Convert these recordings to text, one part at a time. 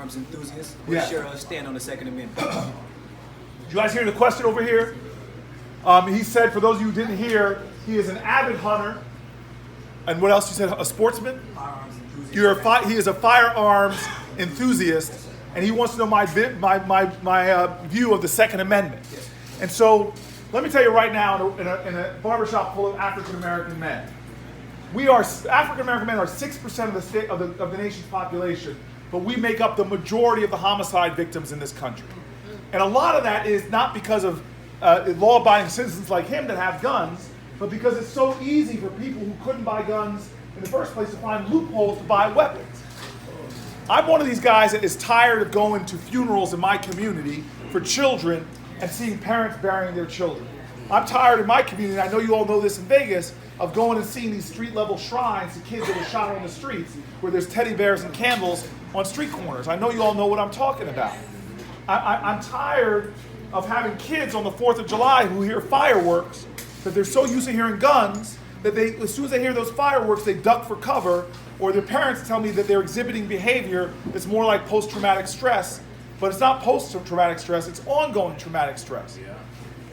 firearms enthusiast. What's your stand on the Second Amendment? Did you guys hear the question over here? He said, for those of you who didn't hear, he is an avid hunter. And what else you said? A sportsman? Firearms enthusiast. He is a firearms enthusiast, and he wants to know my view of the Second Amendment. Yes. And so, let me tell you right now, in a barbershop full of African American men, African American men are 6% of the nation's population, but we make up the majority of the homicide victims in this country. And a lot of that is not because of law-abiding citizens like him that have guns, but because it's so easy for people who couldn't buy guns in the first place to find loopholes to buy weapons. I'm one of these guys that is tired of going to funerals in my community for children and seeing parents burying their children. I'm tired in my community, and I know you all know this in Vegas, of going and seeing these street-level shrines to kids that were shot on the streets where there's teddy bears and candles on street corners. I know you all know what I'm talking about. I'm tired of having kids on the 4th of July who hear fireworks, that they're so used to hearing guns, that as soon as they hear those fireworks, they duck for cover, or their parents tell me that they're exhibiting behavior that's more like post-traumatic stress, but it's not post-traumatic stress, it's ongoing traumatic stress. Yeah.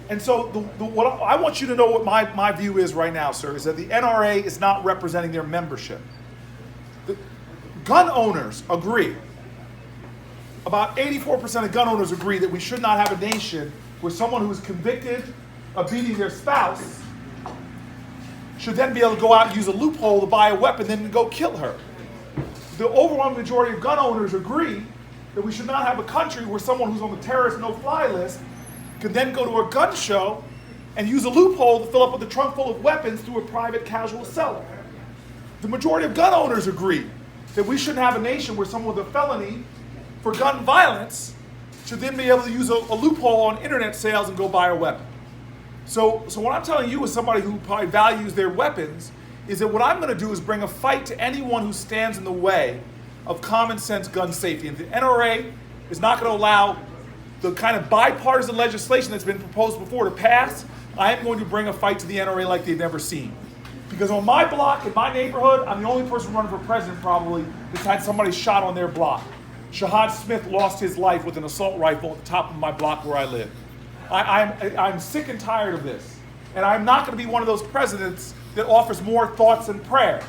And so what I want you to know what my view is right now, sir, is that the NRA is not representing their membership. The gun owners agree. About 84% of gun owners agree that we should not have a nation where someone who is convicted of beating their spouse should then be able to go out and use a loophole to buy a weapon, then go kill her. The overwhelming majority of gun owners agree that we should not have a country where someone who's on the terrorist no-fly list can then go to a gun show and use a loophole to fill up with a trunk full of weapons through a private casual seller. The majority of gun owners agree that we shouldn't have a nation where someone with a felony for gun violence should then be able to use a loophole on internet sales and go buy a weapon. So what I'm telling you as somebody who probably values their weapons is that what I'm going to do is bring a fight to anyone who stands in the way of common sense gun safety. And the NRA is not going to allow the kind of bipartisan legislation that's been proposed before to pass. I am going to bring a fight to the NRA like they've never seen. Because on my block, in my neighborhood, I'm the only person running for president probably that's had somebody shot on their block. Shahad Smith lost his life with an assault rifle at the top of my block where I live. I'm sick and tired of this. And I'm not going to be one of those presidents that offers more thoughts and prayers.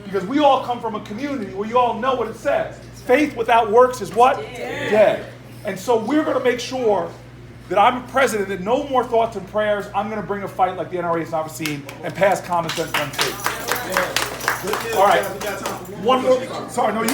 Because we all come from a community where you all know what it says. Faith without works is what? Dead. And so we're going to make sure that I'm a president that no more thoughts and prayers. I'm going to bring a fight like the NRA has never seen and pass common sense gun safety. All right. One more. Sorry, no, you.